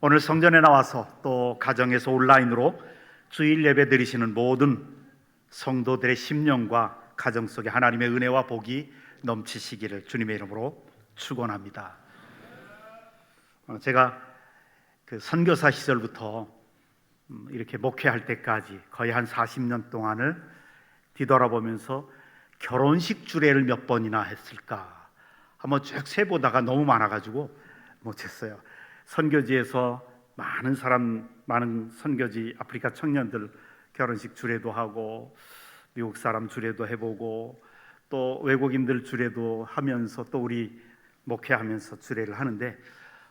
오늘 성전에 나와서 또 가정에서 온라인으로 주일 예배 드리시는 모든 성도들의 심령과 가정 속에 하나님의 은혜와 복이 넘치시기를 주님의 이름으로 축원합니다. 제가 그 선교사 시절부터 이렇게 목회할 때까지 거의 한 40년 동안을 뒤돌아보면서 결혼식 주례를 몇 번이나 했을까 한번 쭉 세보다가 너무 많아가지고 못했어요. 선교지에서 많은 선교지 아프리카 청년들 결혼식 주례도 하고 미국 사람 주례도 해보고 또 외국인들 주례도 하면서 또 우리 목회하면서 주례를 하는데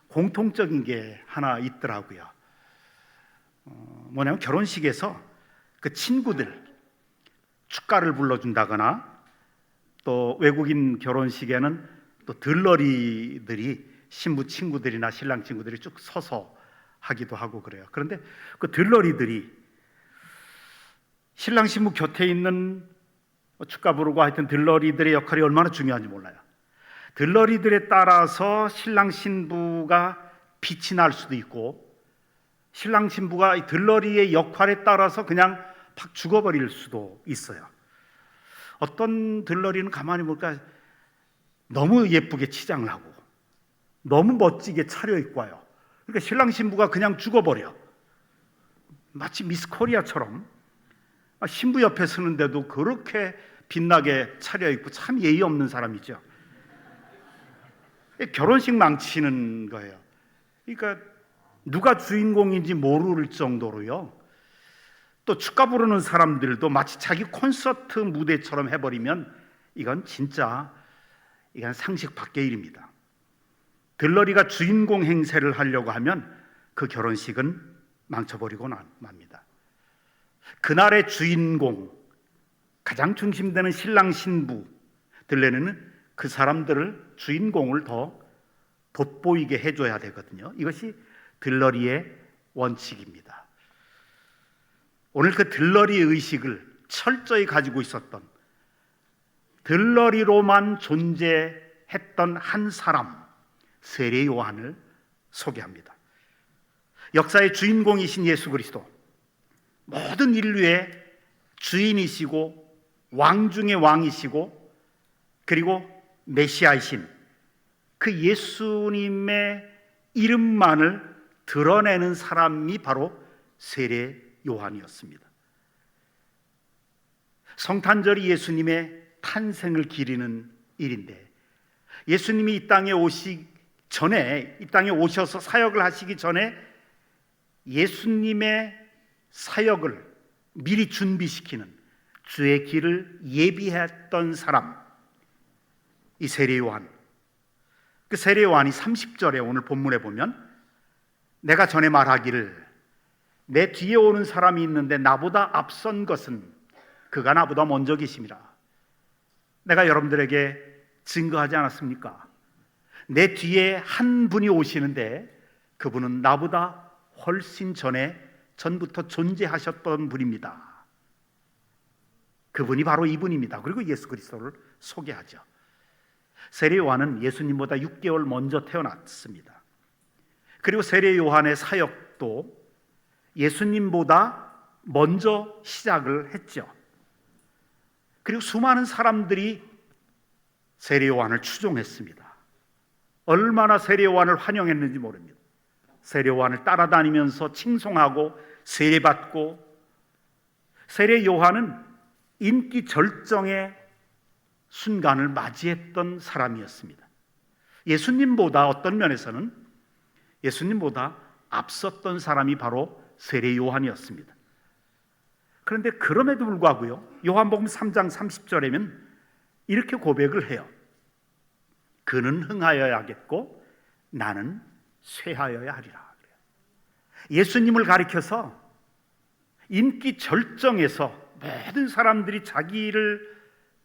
공통적인 게 하나 있더라고요. 뭐냐면 결혼식에서 그 친구들 축가를 불러준다거나 또 외국인 결혼식에는 또 들러리들이 신부 친구들이나 신랑 친구들이 쭉 서서 하기도 하고 그래요. 그런데 그 들러리들이 신랑 신부 곁에 있는 축가 부르고 하여튼 들러리들의 역할이 얼마나 중요한지 몰라요. 들러리들에 따라서 신랑 신부가 빛이 날 수도 있고 신랑 신부가 이 들러리의 역할에 따라서 그냥 팍 죽어버릴 수도 있어요. 어떤 들러리는 가만히 보니까 너무 예쁘게 치장을 하고 너무 멋지게 차려입고 와요. 그러니까 신랑 신부가 그냥 죽어버려. 마치 미스 코리아처럼 신부 옆에 서는데도 그렇게 빛나게 차려입고 참 예의 없는 사람이죠. 결혼식 망치는 거예요. 그러니까 누가 주인공인지 모를 정도로요. 또 축가 부르는 사람들도 마치 자기 콘서트 무대처럼 해버리면 이건 상식 밖의 일입니다. 들러리가 주인공 행세를 하려고 하면 그 결혼식은 망쳐버리고 맙니다. 그날의 주인공, 가장 중심되는 신랑 신부 들레는 그 사람들을 주인공을 더 돋보이게 해줘야 되거든요. 이것이 들러리의 원칙입니다. 오늘 그 들러리 의식을 철저히 가지고 있었던 들러리로만 존재했던 한 사람 세례 요한을 소개합니다. 역사의 주인공이신 예수 그리스도, 모든 인류의 주인이시고 왕 중의 왕이시고 그리고 메시아이신 그 예수님의 이름만을 드러내는 사람이 바로 세례 요한이었습니다. 성탄절이 예수님의 탄생을 기리는 일인데 예수님이 이 땅에 오셔서 사역을 하시기 전에 예수님의 사역을 미리 준비시키는 주의 길을 예비했던 사람, 이 세례 요한. 그 세례 요한이 30절에 오늘 본문에 보면 내가 전에 말하기를 내 뒤에 오는 사람이 있는데 나보다 앞선 것은 그가 나보다 먼저 계심이라. 내가 여러분들에게 증거하지 않았습니까? 내 뒤에 한 분이 오시는데 그분은 나보다 훨씬 전부터 존재하셨던 분입니다. 그분이 바로 이분입니다. 그리고 예수 그리스도를 소개하죠. 세례 요한은 예수님보다 6개월 먼저 태어났습니다. 그리고 세례 요한의 사역도 예수님보다 먼저 시작을 했죠. 그리고 수많은 사람들이 세례 요한을 추종했습니다. 얼마나 세례 요한을 환영했는지 모릅니다. 세례 요한을 따라다니면서 칭송하고 세례받고, 세례 요한은 인기 절정의 순간을 맞이했던 사람이었습니다. 예수님보다 어떤 면에서는 예수님보다 앞섰던 사람이 바로 세례 요한이었습니다. 그런데 그럼에도 불구하고요, 요한복음 3장 30절에는 이렇게 고백을 해요. 그는 흥하여야겠고 나는 쇠하여야 하리라. 예수님을 가리켜서 인기 절정에서 모든 사람들이 자기를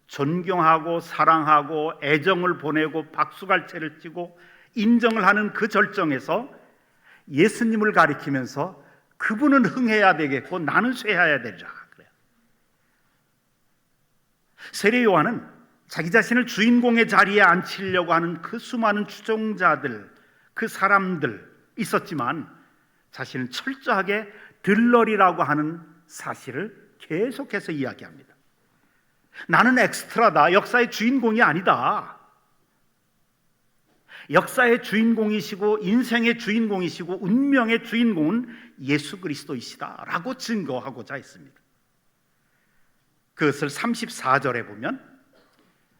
존경하고 사랑하고 애정을 보내고 박수갈채를 치고 인정을 하는 그 절정에서 예수님을 가리키면서 그분은 흥해야 되겠고 나는 쇠해야 되리라 그래요. 세례 요한은 자기 자신을 주인공의 자리에 앉히려고 하는 그 수많은 추종자들, 그 사람들 있었지만 자신을 철저하게 들러리라고 하는 사실을 계속해서 이야기합니다. 나는 엑스트라다. 역사의 주인공이 아니다. 역사의 주인공이시고 인생의 주인공이시고 운명의 주인공은 예수 그리스도이시다 라고 증거하고자 했습니다. 그것을 34절에 보면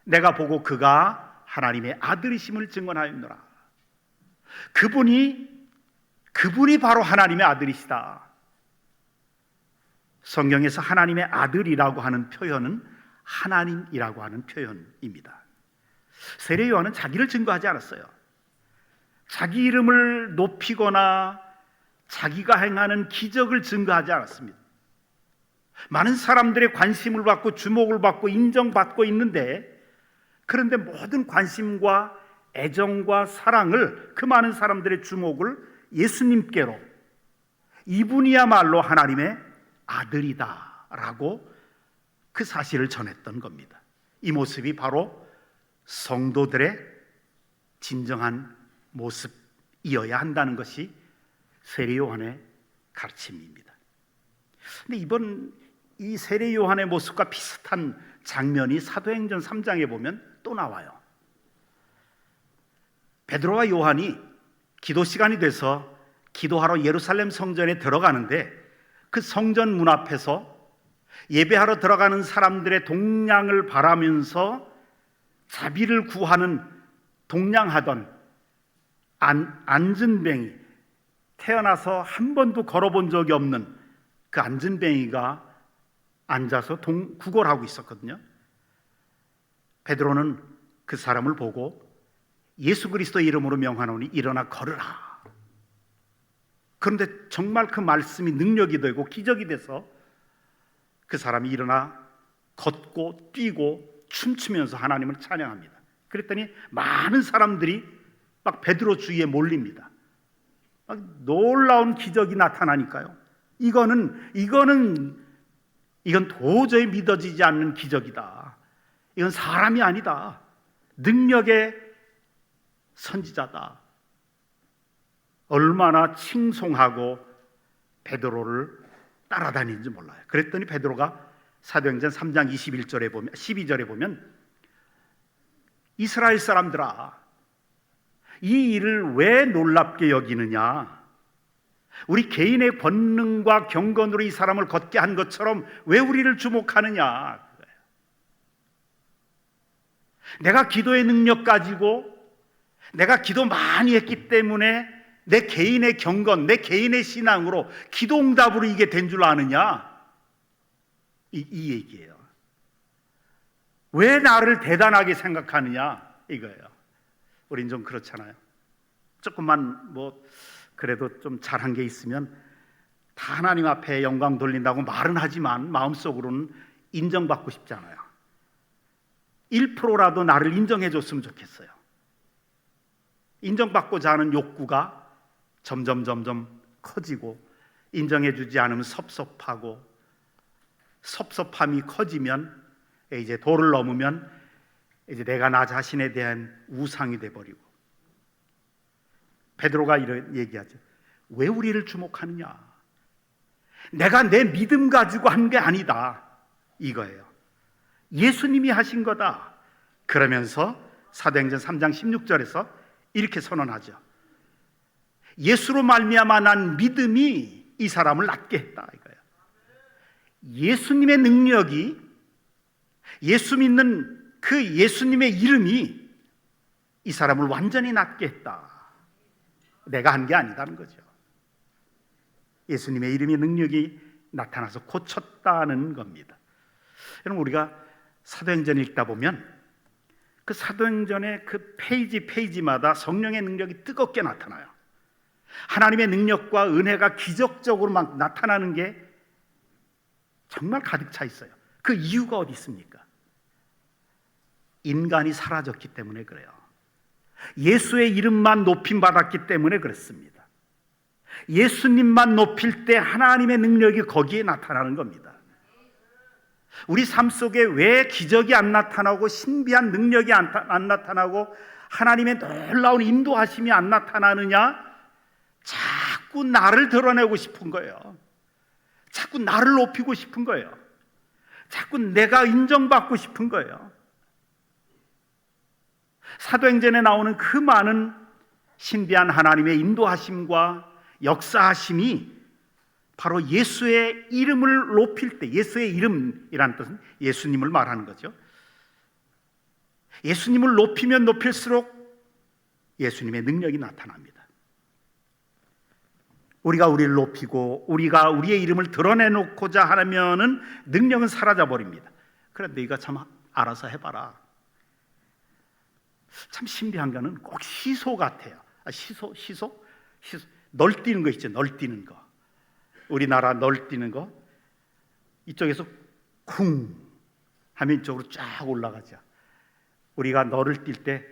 내가 보고 그가 하나님의 아들이심을 증언하였노라. 그분이 바로 하나님의 아들이시다. 성경에서 하나님의 아들이라고 하는 표현은 하나님이라고 하는 표현입니다. 세례 요한은 자기를 증거하지 않았어요. 자기 이름을 높이거나 자기가 행하는 기적을 증거하지 않았습니다. 많은 사람들의 관심을 받고 주목을 받고 인정받고 있는데, 그런데 모든 관심과 애정과 사랑을, 그 많은 사람들의 주목을 예수님께로, 이분이야말로 하나님의 아들이다 라고 그 사실을 전했던 겁니다. 이 모습이 바로 성도들의 진정한 모습이어야 한다는 것이 세례 요한의 가르침입니다. 근데 이번 이 세례 요한의 모습과 비슷한 장면이 사도행전 3장에 보면 또 나와요. 베드로와 요한이 기도 시간이 돼서 기도하러 예루살렘 성전에 들어가는데, 그 성전 문 앞에서 예배하러 들어가는 사람들의 동량을 바라면서 자비를 구하는, 동량하던 안진뱅이, 태어나서 한 번도 걸어본 적이 없는 그 안진뱅이가 앉아서 구걸하고 있었거든요. 베드로는 그 사람을 보고 예수 그리스도의 이름으로 명하노니 일어나 걸으라. 그런데 정말 그 말씀이 능력이 되고 기적이 돼서 그 사람이 일어나 걷고 뛰고 춤추면서 하나님을 찬양합니다. 그랬더니 많은 사람들이 막 베드로 주위에 몰립니다. 막 놀라운 기적이 나타나니까요. 이건 도저히 믿어지지 않는 기적이다. 이건 사람이 아니다. 능력의 선지자다. 얼마나 칭송하고 베드로를 따라다니는지 몰라요. 그랬더니 베드로가 사도행전 3장 12절에 보면 이스라엘 사람들아, 이 일을 왜 놀랍게 여기느냐? 우리 개인의 권능과 경건으로 이 사람을 걷게 한 것처럼 왜 우리를 주목하느냐? 내가 기도의 능력 가지고 내가 기도 많이 했기 때문에 내 개인의 경건, 내 개인의 신앙으로 기도응답으로 이게 된 줄 아느냐? 이 얘기예요. 왜 나를 대단하게 생각하느냐? 이거예요. 우린 좀 그렇잖아요. 조금만 그래도 좀 잘한 게 있으면 다 하나님 앞에 영광 돌린다고 말은 하지만 마음속으로는 인정받고 싶잖아요. 1%라도 나를 인정해 줬으면 좋겠어요. 인정받고자 하는 욕구가 점점 커지고, 인정해 주지 않으면 섭섭하고, 섭섭함이 커지면 이제 도를 넘으면 이제 내가 나 자신에 대한 우상이 돼버리고. 베드로가 이런 얘기하죠. 왜 우리를 주목하느냐? 내가 내 믿음 가지고 한 게 아니다, 이거예요. 예수님이 하신 거다. 그러면서 사도행전 3장 16절에서 이렇게 선언하죠. 예수로 말미암아 난 믿음이 이 사람을 낫게 했다, 이거예요. 예수님의 능력이, 예수 믿는 그 예수님의 이름이 이 사람을 완전히 낫게 했다. 내가 한 게 아니다는 거죠. 예수님의 이름의 능력이 나타나서 고쳤다는 겁니다. 여러분, 우리가 사도행전 읽다 보면 그 사도행전의 그 페이지마다 성령의 능력이 뜨겁게 나타나요. 하나님의 능력과 은혜가 기적적으로 막 나타나는 게 정말 가득 차 있어요. 그 이유가 어디 있습니까? 인간이 사라졌기 때문에 그래요. 예수의 이름만 높임 받았기 때문에 그렇습니다. 예수님만 높일 때 하나님의 능력이 거기에 나타나는 겁니다. 우리 삶 속에 왜 기적이 안 나타나고 신비한 능력이 안 나타나고 하나님의 놀라운 인도하심이 안 나타나느냐? 자꾸 나를 드러내고 싶은 거예요. 자꾸 나를 높이고 싶은 거예요. 자꾸 내가 인정받고 싶은 거예요. 사도행전에 나오는 그 많은 신비한 하나님의 인도하심과 역사하심이 바로 예수의 이름을 높일 때, 예수의 이름이라는 뜻은 예수님을 말하는 거죠. 예수님을 높이면 높일수록 예수님의 능력이 나타납니다. 우리가 우리를 높이고 우리가 우리의 이름을 드러내놓고자 하면은 능력은 사라져 버립니다. 그래, 너희가 참 알아서 해봐라. 참 신비한 거는 꼭 시소 같아요. 시소 널뛰는 거 있죠. 널뛰는 거. 우리나라 널뛰는 거. 이쪽에서 쿵 하면 이쪽으로 쫙 올라가죠. 우리가 너를 뛸 때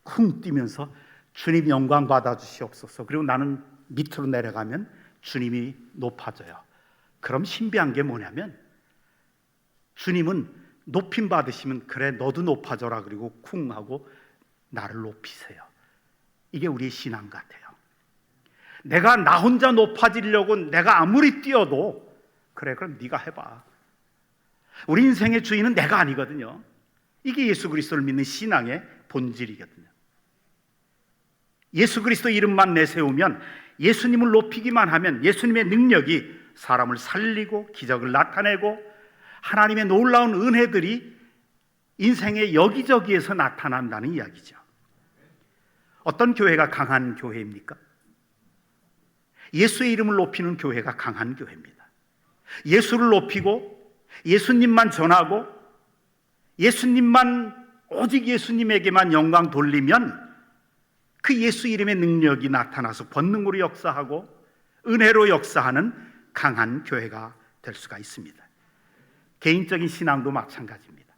쿵 뛰면서 주님 영광 받아 주시옵소서. 그리고 나는 밑으로 내려가면 주님이 높아져요. 그럼 신비한 게 뭐냐면 주님은 높임 받으시면 그래 너도 높아져라 그리고 쿵 하고 나를 높이세요. 이게 우리의 신앙 같아요. 내가 나 혼자 높아지려고 내가 아무리 뛰어도 그래 그럼 네가 해봐. 우리 인생의 주인은 내가 아니거든요. 이게 예수 그리스도를 믿는 신앙의 본질이거든요. 예수 그리스도 이름만 내세우면, 예수님을 높이기만 하면 예수님의 능력이 사람을 살리고 기적을 나타내고 하나님의 놀라운 은혜들이 인생의 여기저기에서 나타난다는 이야기죠. 어떤 교회가 강한 교회입니까? 예수의 이름을 높이는 교회가 강한 교회입니다. 예수를 높이고 예수님만 전하고 예수님만, 오직 예수님에게만 영광 돌리면 그 예수 이름의 능력이 나타나서 권능으로 역사하고 은혜로 역사하는 강한 교회가 될 수가 있습니다. 개인적인 신앙도 마찬가지입니다.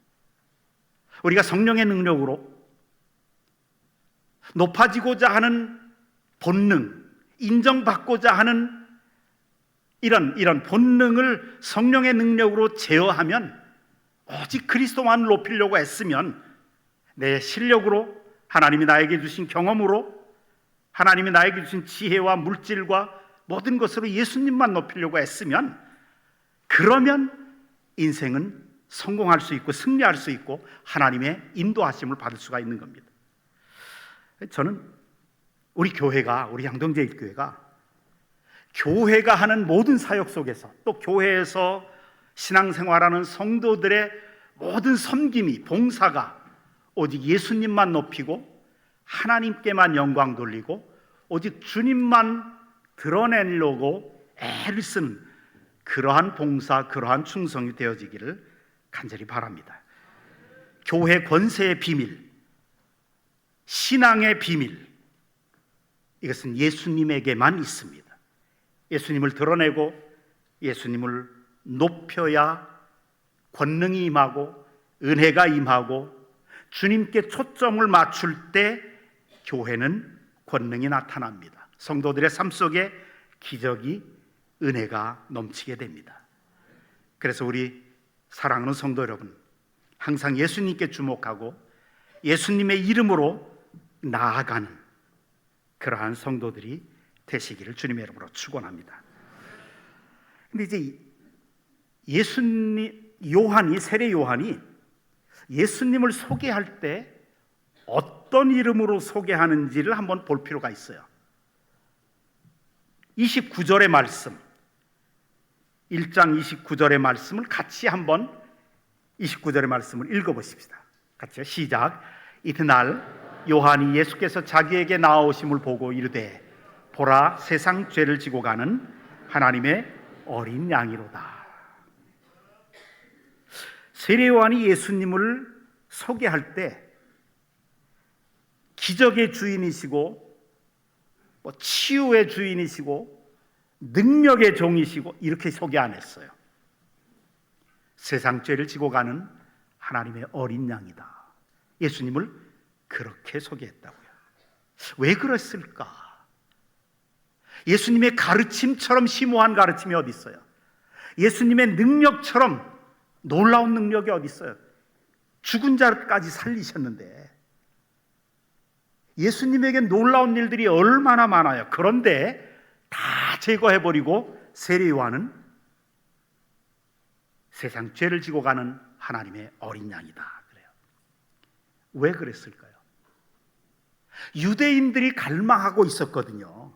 우리가 성령의 능력으로 높아지고자 하는 본능, 인정받고자 하는 이런 본능을 성령의 능력으로 제어하면, 오직 그리스도만 높이려고 애쓰면 내 실력으로, 하나님이 나에게 주신 경험으로, 하나님이 나에게 주신 지혜와 물질과 모든 것으로 예수님만 높이려고 애쓰면, 그러면 인생은 성공할 수 있고 승리할 수 있고 하나님의 인도하심을 받을 수가 있는 겁니다. 저는 우리 교회가, 우리 양동제일교회가 교회가 하는 모든 사역 속에서, 또 교회에서 신앙생활하는 성도들의 모든 섬김이, 봉사가 오직 예수님만 높이고 하나님께만 영광 돌리고 오직 주님만 드러내려고 애를 쓰는 그러한 봉사, 그러한 충성이 되어지기를 간절히 바랍니다. 교회 권세의 비밀, 신앙의 비밀, 이것은 예수님에게만 있습니다. 예수님을 드러내고 예수님을 높여야 권능이 임하고 은혜가 임하고 주님께 초점을 맞출 때 교회는 권능이 나타납니다. 성도들의 삶 속에 기적이, 은혜가 넘치게 됩니다. 그래서 우리 사랑하는 성도 여러분, 항상 예수님께 주목하고 예수님의 이름으로 나아가는 그러한 성도들이 되시기를 주님의 이름으로 축원합니다. 근데 이제 세례 요한이 예수님을 소개할 때 어떤 이름으로 소개하는지를 한번 볼 필요가 있어요. 29절의 말씀, 1장 29절의 말씀을 같이 한번 29절의 말씀을 읽어보십시다. 같이요. 시작. 이튿날 요한이 예수께서 자기에게 나아오심을 보고 이르되 보라, 세상 죄를 지고 가는 하나님의 어린 양이로다. 세례 요한이 예수님을 소개할 때 기적의 주인이시고 치유의 주인이시고 능력의 종이시고 이렇게 소개 안 했어요. 세상 죄를 지고 가는 하나님의 어린 양이다. 예수님을 그렇게 소개했다고요. 왜 그랬을까? 예수님의 가르침처럼 심오한 가르침이 어디 있어요? 예수님의 능력처럼 놀라운 능력이 어디 있어요? 죽은 자까지 살리셨는데 예수님에게 놀라운 일들이 얼마나 많아요. 그런데 다 제거해버리고 세례요한은 세상 죄를 지고 가는 하나님의 어린 양이다 그래요. 왜 그랬을까요? 유대인들이 갈망하고 있었거든요.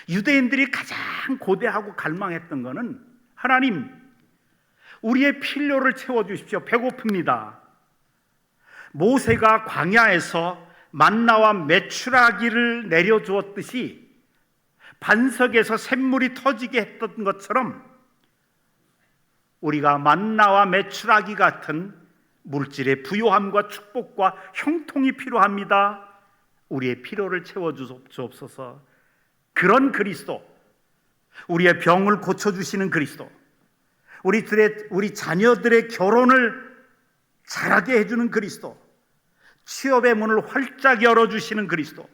유대인들이 가장 고대하고 갈망했던 것은 하나님, 우리의 필요를 채워주십시오. 배고픕니다. 모세가 광야에서 만나와 메추라기를 내려주었듯이 반석에서 샘물이 터지게 했던 것처럼 우리가 만나와 메추라기 같은 물질의 부요함과 축복과 형통이 필요합니다. 우리의 필요를 채워주옵소서. 그런 그리스도, 우리의 병을 고쳐주시는 그리스도, 우리 자녀들의 결혼을 잘하게 해주는 그리스도, 취업의 문을 활짝 열어주시는 그리스도,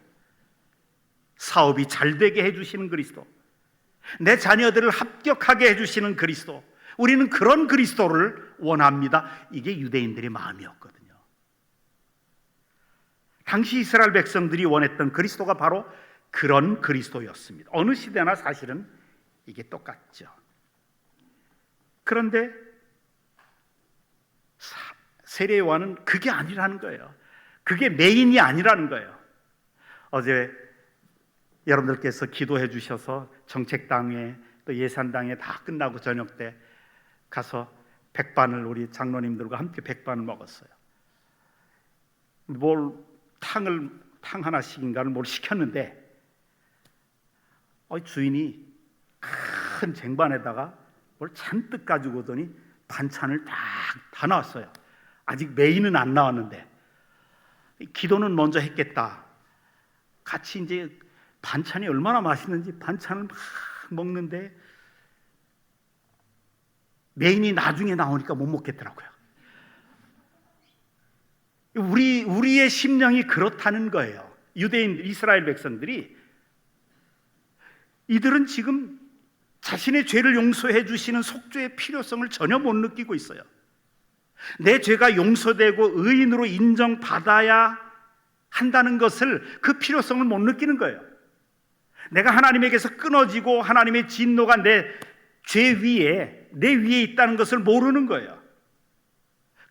사업이 잘 되게 해주시는 그리스도, 내 자녀들을 합격하게 해주시는 그리스도, 우리는 그런 그리스도를 원합니다. 이게 유대인들의 마음이었거든요. 당시 이스라엘 백성들이 원했던 그리스도가 바로 그런 그리스도였습니다. 어느 시대나 사실은 이게 똑같죠. 그런데 세례요한은 그게 아니라는 거예요. 그게 메인이 아니라는 거예요. 어제 여러분들께서 기도해 주셔서 정책당에 또 예산당에 다 끝나고 저녁 때 가서 백반을 우리 장로님들과 함께 백반을 먹었어요. 탕 하나씩인가를 뭘 시켰는데 주인이 큰 쟁반에다가 뭘 잔뜩 가지고 오더니 반찬을 다 나왔어요. 아직 메인은 안 나왔는데 기도는 먼저 했겠다. 같이 이제 반찬이 얼마나 맛있는지 반찬을 막 먹는데 메인이 나중에 나오니까 못 먹겠더라고요. 우리의 심령이 그렇다는 거예요. 유대인, 이스라엘 백성들이, 이들은 지금 자신의 죄를 용서해 주시는 속죄의 필요성을 전혀 못 느끼고 있어요. 내 죄가 용서되고 의인으로 인정받아야 한다는 것을, 그 필요성을 못 느끼는 거예요. 내가 하나님에게서 끊어지고 하나님의 진노가 내 위에 있다는 것을 모르는 거예요.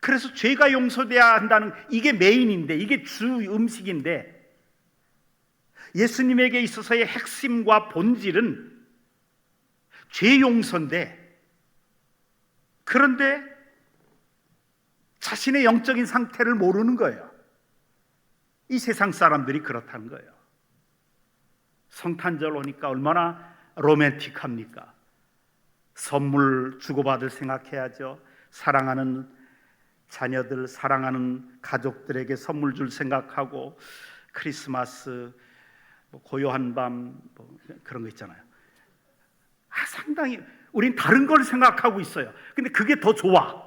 그래서 죄가 용서돼야 한다는, 이게 메인인데, 이게 주 음식인데, 예수님에게 있어서의 핵심과 본질은 죄 용서인데, 그런데 자신의 영적인 상태를 모르는 거예요. 이 세상 사람들이 그렇다는 거예요. 성탄절 오니까 얼마나 로맨틱합니까? 선물 주고받을 생각해야죠. 사랑하는 자녀들, 사랑하는 가족들에게 선물 줄 생각하고, 크리스마스, 고요한 밤, 그런 거 있잖아요. 상당히 우린 다른 걸 생각하고 있어요. 근데 그게 더 좋아.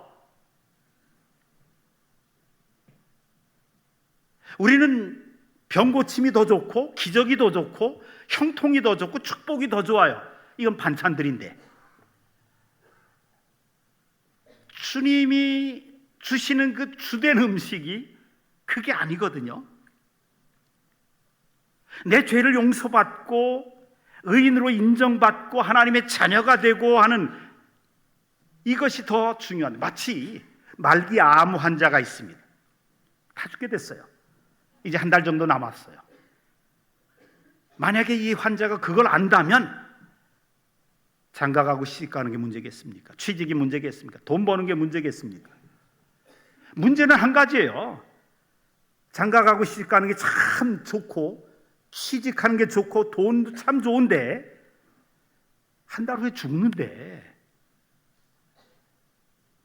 우리는 병 고침이 더 좋고, 기적이 더 좋고, 형통이 더 좋고, 축복이 더 좋아요. 이건 반찬들인데, 주님이 주시는 그 주된 음식이 그게 아니거든요. 내 죄를 용서받고 의인으로 인정받고 하나님의 자녀가 되고 하는 이것이 더 중요한, 마치 말기 암 환자가 있습니다. 다 죽게 됐어요. 이제 한 달 정도 남았어요. 만약에 이 환자가 그걸 안다면 장가가고 시집가는 게 문제겠습니까? 취직이 문제겠습니까? 돈 버는 게 문제겠습니까? 문제는 한 가지예요. 장가가고 시집가는 게 참 좋고, 취직하는 게 좋고, 돈도 참 좋은데 한 달 후에 죽는데,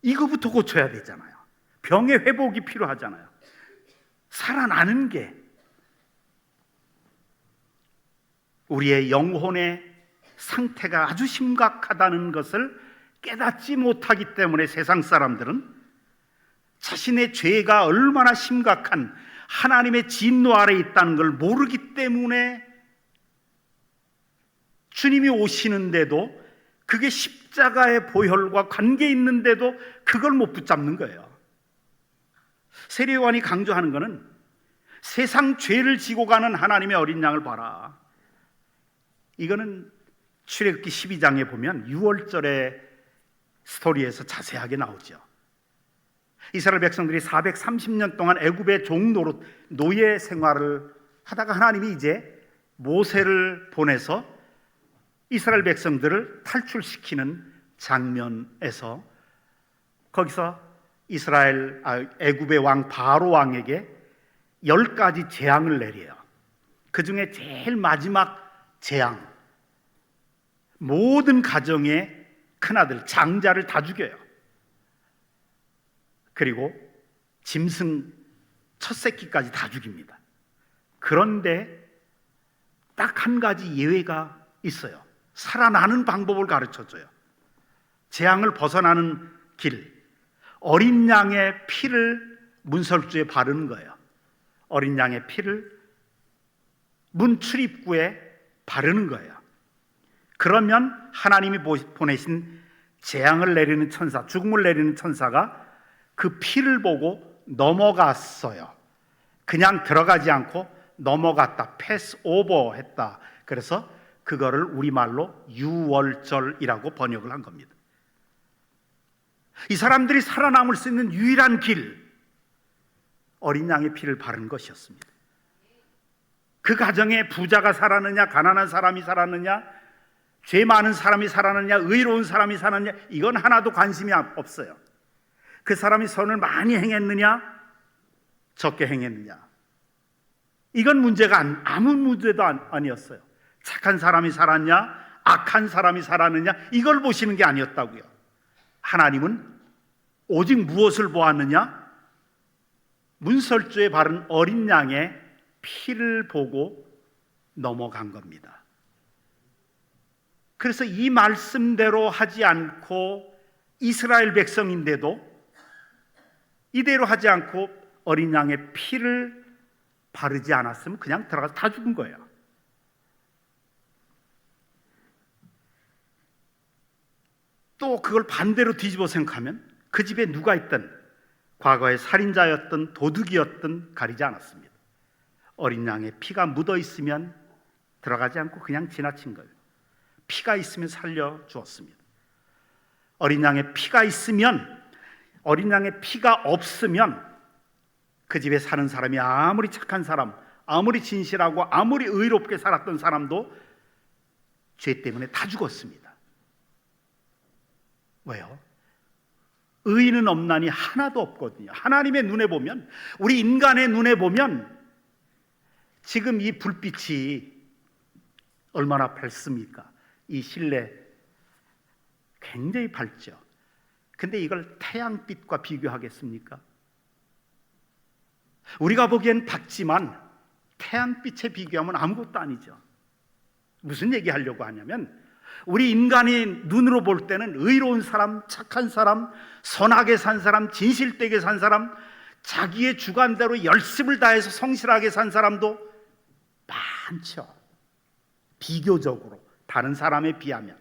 이거부터 고쳐야 되잖아요. 병의 회복이 필요하잖아요. 살아나는 게, 우리의 영혼의 상태가 아주 심각하다는 것을 깨닫지 못하기 때문에 세상 사람들은 자신의 죄가 얼마나 심각한 하나님의 진노 아래에 있다는 걸 모르기 때문에 주님이 오시는데도, 그게 십자가의 보혈과 관계 있는데도 그걸 못 붙잡는 거예요. 세례요한이 강조하는 것은 세상 죄를 지고 가는 하나님의 어린 양을 봐라. 이거는 출애굽기 12장에 보면 6월절의 스토리에서 자세하게 나오죠. 이스라엘 백성들이 430년 동안 애굽의 종노릇 노예 생활을 하다가 하나님이 이제 모세를 보내서 이스라엘 백성들을 탈출시키는 장면에서 거기서 애굽의 왕 바로 왕에게 10가지 재앙을 내려요. 그 중에 제일 마지막 재앙, 모든 가정의 큰아들 장자를 다 죽여요. 그리고 짐승 첫 새끼까지 다 죽입니다. 그런데 딱 한 가지 예외가 있어요. 살아나는 방법을 가르쳐줘요. 재앙을 벗어나는 길, 어린 양의 피를 문설주에 바르는 거예요. 어린 양의 피를 문 출입구에 바르는 거예요. 그러면 하나님이 보내신 재앙을 내리는 천사, 죽음을 내리는 천사가 그 피를 보고 넘어갔어요. 그냥 들어가지 않고 넘어갔다, 패스 오버 했다. 그래서 그거를 우리말로 유월절이라고 번역을 한 겁니다. 이 사람들이 살아남을 수 있는 유일한 길, 어린 양의 피를 바른 것이었습니다. 그 가정에 부자가 살았느냐, 가난한 사람이 살았느냐, 죄 많은 사람이 살았느냐, 의로운 사람이 살았느냐, 이건 하나도 관심이 없어요. 그 사람이 선을 많이 행했느냐, 적게 행했느냐, 이건 문제가 아무 문제도 아니었어요. 착한 사람이 살았냐, 악한 사람이 살았느냐, 이걸 보시는 게 아니었다고요. 하나님은 오직 무엇을 보았느냐? 문설주에 바른 어린 양의 피를 보고 넘어간 겁니다. 그래서 이 말씀대로 하지 않고 이스라엘 백성인데도 이대로 하지 않고 어린 양의 피를 바르지 않았으면 그냥 들어가서 다 죽은 거예요. 또 그걸 반대로 뒤집어 생각하면 그 집에 누가 있든 과거에 살인자였든 도둑이었든 가리지 않았습니다. 어린 양의 피가 묻어 있으면 들어가지 않고 그냥 지나친 거예요. 피가 있으면 살려주었습니다. 어린 양의 피가 있으면, 어린 양의 피가 없으면 그 집에 사는 사람이 아무리 착한 사람, 아무리 진실하고 아무리 의롭게 살았던 사람도 죄 때문에 다 죽었습니다. 왜요? 의인은 없나니 하나도 없거든요. 하나님의 눈에 보면, 우리 인간의 눈에 보면 지금 이 불빛이 얼마나 밝습니까? 이 실내 굉장히 밝죠. 근데 이걸 태양빛과 비교하겠습니까? 우리가 보기엔 밝지만 태양빛에 비교하면 아무것도 아니죠. 무슨 얘기하려고 하냐면, 우리 인간이 눈으로 볼 때는 의로운 사람, 착한 사람, 선하게 산 사람, 진실되게 산 사람, 자기의 주관대로 열심을 다해서 성실하게 산 사람도 많죠. 비교적으로 다른 사람에 비하면.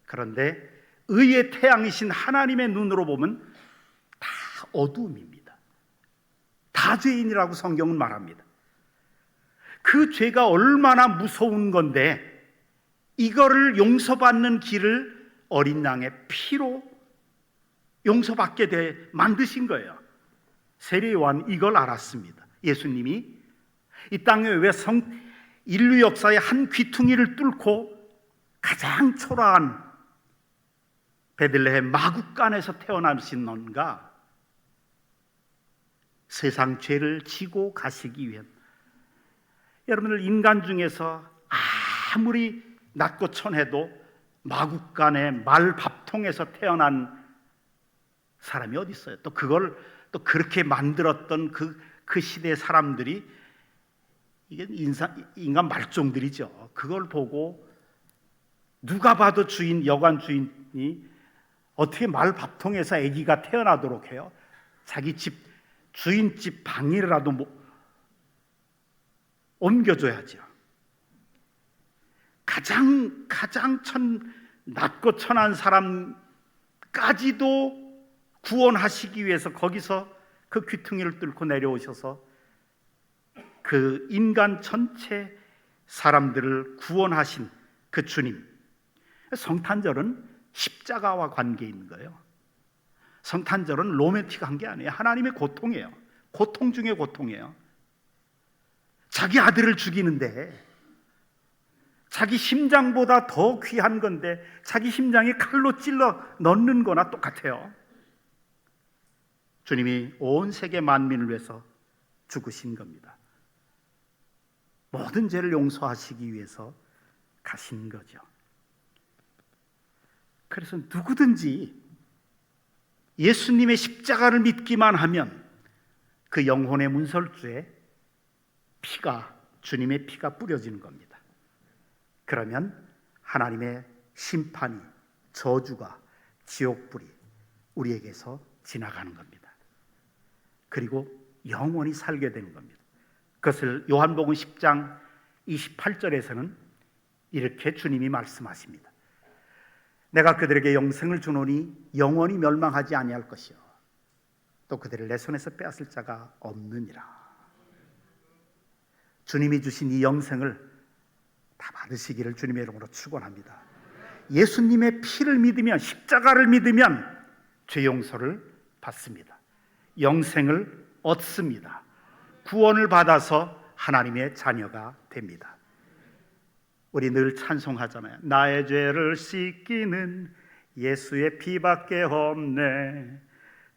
그런데 의의 태양이신 하나님의 눈으로 보면 다 어두움입니다. 다 죄인이라고 성경은 말합니다. 그 죄가 얼마나 무서운 건데 이거를 용서받는 길을 어린 양의 피로 용서받게 만드신 거예요. 세례요한 이걸 알았습니다. 예수님이 이 땅에 왜 인류 역사의 한 귀퉁이를 뚫고 가장 초라한 베들레헴 마구간에서 태어나신는가? 세상 죄를 지고 가시기 위한. 여러분들, 인간 중에서 아무리 낮고 천해도 마구간에 말밥통에서 태어난 사람이 어디 있어요? 또 그걸 또 그렇게 만들었던 그 시대 사람들이, 이게 인간 말종들이죠. 그걸 보고 누가 봐도 여관 주인이 어떻게 말밥통에서 아기가 태어나도록 해요? 자기 집 주인집 방이라도 옮겨줘야죠. 가장 낮고 천한 사람까지도 구원하시기 위해서 거기서 그 귀퉁이를 뚫고 내려오셔서 그 인간 전체 사람들을 구원하신 그 주님. 성탄절은 십자가와 관계 있는 거예요. 성탄절은 로맨틱한 게 아니에요. 하나님의 고통이에요. 고통 중에 고통이에요. 자기 아들을 죽이는데, 자기 심장보다 더 귀한 건데 자기 심장에 칼로 찔러 넣는 거나 똑같아요. 주님이 온 세계 만민을 위해서 죽으신 겁니다. 모든 죄를 용서하시기 위해서 가신 거죠. 그래서 누구든지 예수님의 십자가를 믿기만 하면 그 영혼의 문설주에 주님의 피가 뿌려지는 겁니다. 그러면 하나님의 심판이, 저주가, 지옥불이 우리에게서 지나가는 겁니다. 그리고 영원히 살게 되는 겁니다. 그것을 요한복음 10장 28절에서는 이렇게 주님이 말씀하십니다. 내가 그들에게 영생을 주노니 영원히 멸망하지 아니할 것이요 또 그들을 내 손에서 빼앗을 자가 없느니라. 주님이 주신 이 영생을 다 받으시기를 주님의 이름으로 축원합니다. 예수님의 피를 믿으면, 십자가를 믿으면 죄 용서를 받습니다. 영생을 얻습니다. 구원을 받아서 하나님의 자녀가 됩니다. 우리 늘 찬송하잖아요. 나의 죄를 씻기는 예수의 피밖에 없네.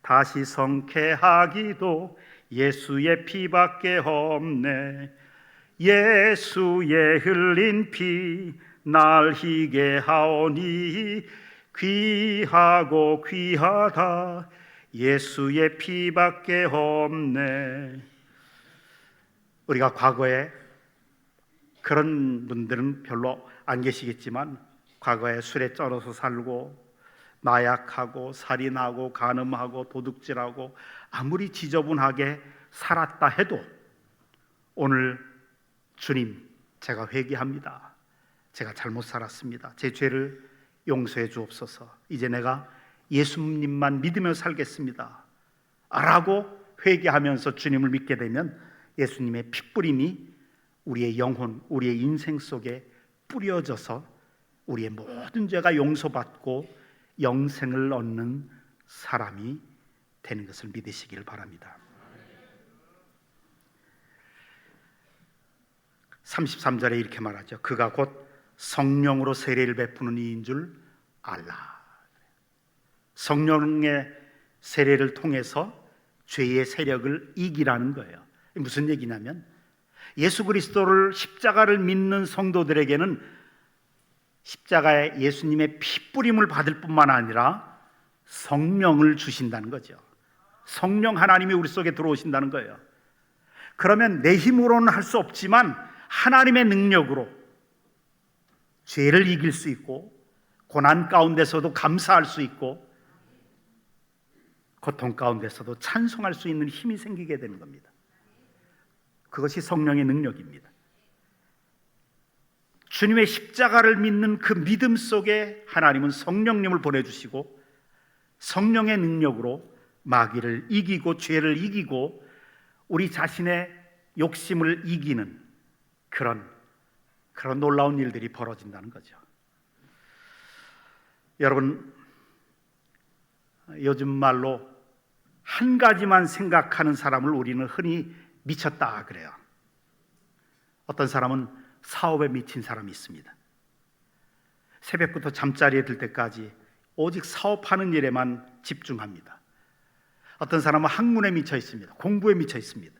다시 성케하기도 예수의 피밖에 없네. 예수의 흘린 피 날 희게 하오니 귀하고 귀하다 예수의 피밖에 없네. 우리가 과거에 그런 분들은 별로 안 계시겠지만 과거에 술에 쩔어서 살고 마약하고 살인하고 간음하고 도둑질하고 아무리 지저분하게 살았다 해도 오늘 주님, 제가 회개합니다. 제가 잘못 살았습니다. 제 죄를 용서해 주옵소서. 이제 내가 예수님만 믿으며 살겠습니다 라고 회개하면서 주님을 믿게 되면 예수님의 핏뿌림이 우리의 영혼, 우리의 인생 속에 뿌려져서 우리의 모든 죄가 용서받고 영생을 얻는 사람이 되는 것을 믿으시길 바랍니다. 33절에 이렇게 말하죠. 그가 곧 성령으로 세례를 베푸는 이인 줄 알라. 성령의 세례를 통해서 죄의 세력을 이기라는 거예요. 무슨 얘기냐면 예수 그리스도를, 십자가를 믿는 성도들에게는 십자가에 예수님의 핏뿌림을 받을 뿐만 아니라 성령을 주신다는 거죠. 성령 하나님이 우리 속에 들어오신다는 거예요. 그러면 내 힘으로는 할 수 없지만 하나님의 능력으로 죄를 이길 수 있고 고난 가운데서도 감사할 수 있고 고통 가운데서도 찬송할 수 있는 힘이 생기게 되는 겁니다. 그것이 성령의 능력입니다. 주님의 십자가를 믿는 그 믿음 속에 하나님은 성령님을 보내주시고 성령의 능력으로 마귀를 이기고 죄를 이기고 우리 자신의 욕심을 이기는 그런 놀라운 일들이 벌어진다는 거죠. 여러분, 요즘 말로 한 가지만 생각하는 사람을 우리는 흔히 미쳤다 그래요. 어떤 사람은 사업에 미친 사람이 있습니다. 새벽부터 잠자리에 들 때까지 오직 사업하는 일에만 집중합니다. 어떤 사람은 학문에 미쳐 있습니다. 공부에 미쳐 있습니다.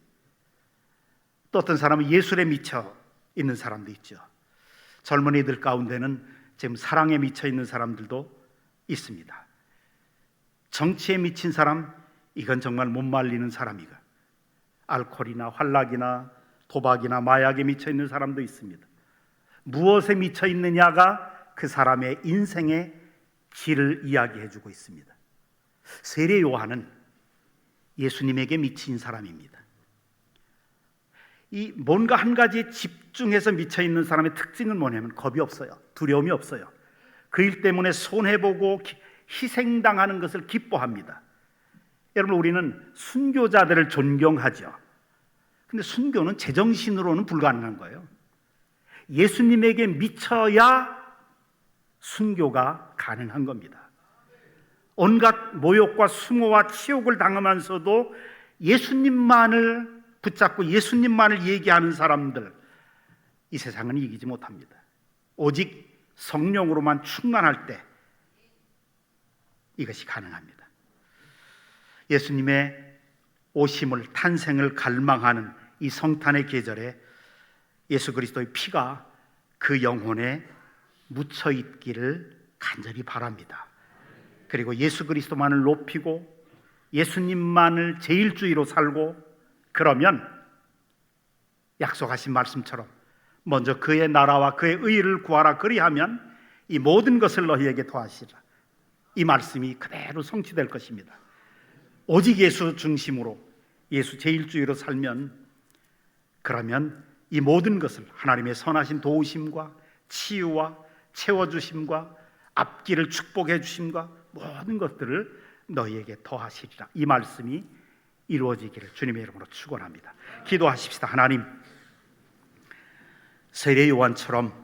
또 어떤 사람은 예술에 미쳐 있는 사람도 있죠. 젊은이들 가운데는 지금 사랑에 미쳐 있는 사람들도 있습니다. 정치에 미친 사람, 이건 정말 못 말리는 사람이가. 알코올이나 환락이나 도박이나 마약에 미쳐 있는 사람도 있습니다. 무엇에 미쳐 있느냐가 그 사람의 인생의 질을 이야기해 주고 있습니다. 세례 요한은 예수님에게 미친 사람입니다. 이 뭔가 한 가지에 집중해서 미쳐 있는 사람의 특징은 뭐냐면 겁이 없어요. 두려움이 없어요. 그 일 때문에 손해보고 희생당하는 것을 기뻐합니다. 여러분, 우리는 순교자들을 존경하죠. 근데 순교는 제정신으로는 불가능한 거예요. 예수님에게 미쳐야 순교가 가능한 겁니다. 온갖 모욕과 수모와 치욕을 당하면서도 예수님만을 붙잡고 예수님만을 얘기하는 사람들, 이 세상은 이기지 못합니다. 오직 성령으로만 충만할 때 이것이 가능합니다. 예수님의 오심을, 탄생을 갈망하는 이 성탄의 계절에 예수 그리스도의 피가 그 영혼에 묻혀 있기를 간절히 바랍니다. 그리고 예수 그리스도만을 높이고 예수님만을 제일주의로 살고, 그러면 약속하신 말씀처럼 먼저 그의 나라와 그의 의를 구하라, 그리하면 이 모든 것을 너희에게 더하시라, 이 말씀이 그대로 성취될 것입니다. 오직 예수 중심으로, 예수 제일주의로 살면, 그러면 이 모든 것을 하나님의 선하신 도우심과 치유와 채워주심과 앞길을 축복해 주심과 모든 것들을 너희에게 더하시리라, 이 말씀이 이루어지기를 주님의 이름으로 축원합니다. 기도하십시다. 하나님, 세례 요한처럼